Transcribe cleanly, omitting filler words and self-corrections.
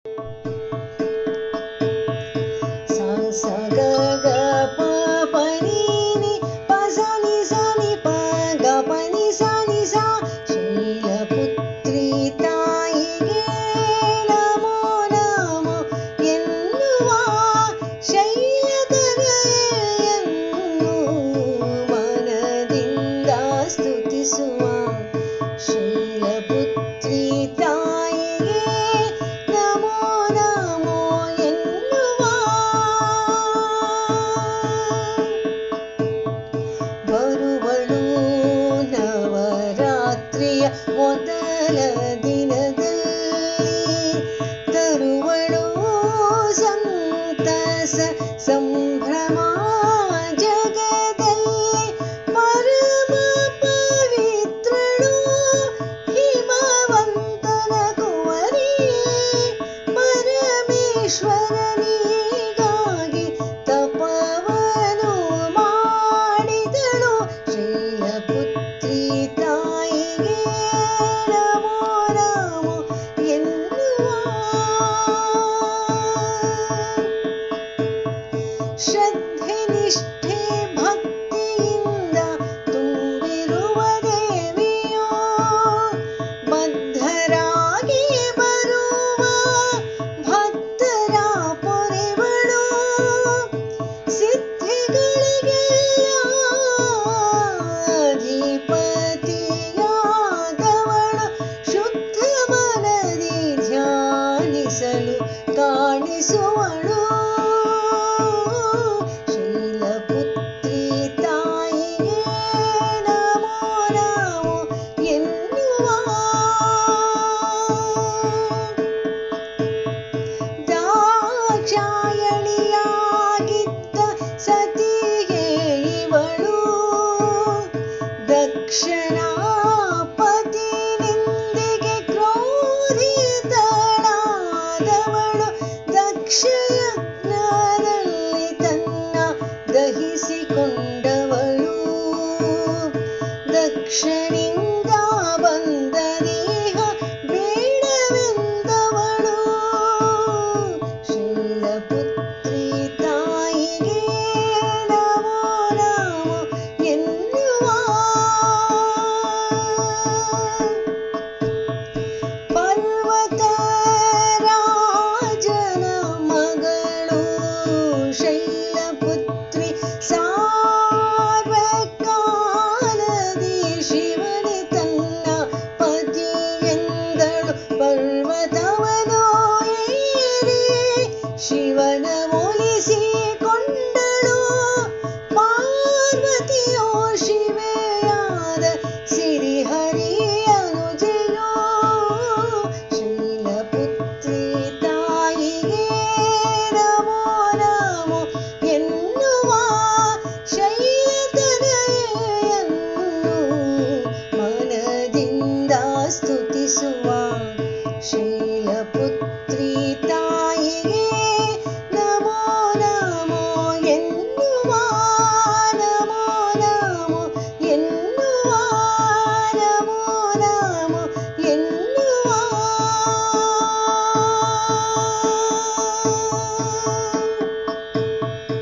ಸ ಗ ಗ ಪ ಪ ನಿ ನಿ ಪ ಸ ನಿ ಸ ನಿ ಪ ಗ ಪ ನಿ ಸ ನಿ ಸ. ಶೈಲಪುತ್ರಿ ತಾಯಿಗೆ ನಮೋ ನಮೋ ಎನ್ನುವ, ಶೈಲಧರೆಯನ್ನು ಮನದಿಂದ ಸ್ತುತಿಸುವ. ಶೈಲಪುತ್ರಿ ತಾಯಿಗೆ ನಮೋ ನಮೋ ಎನ್ನುವ. ಬರುವಳು ನವರಾತ್ರಿಯ ಮೊದಲ ದಿನದಲ್ಲಿ, ತರುವಳು ಸಂತಸ ಸಂಭ್ರಮ ಜಗದಲ್ಲಿ. ಪರಮ ಪವಿತ್ರಳು ಹಿಮವಂತನ ಕುವರಿ, ಪರಮೇಶ್ವರನಿಗಾಗಿ ತಪವನು ಮಾಡಿದಳು. ಶೈಲಪುತ್ರಿ ತಾಯಿಗೆ ನಮೋ ನಮೋ ಎನ್ನುವ. ಶ್ರದ್ಧೆ ನಿಷ್ಠೆ ಭಕ್ತಿಯಿಂದ ತುಂಬಿರುವ ದೇವಿಯೋ, ಬದ್ಧರಾಗಿ ಬರುವ ಭಕ್ತರ ಪೊರೆವಳು. ಸಿದ್ಧಿಗಳಿಗೆಲ್ಲ ಅಧಿಪತಿಯಾದವಳು, ಶುದ್ಧ ಮನದಿ ಧ್ಯಾನಿಸಲು ಕಾಣಿಸುವಳು.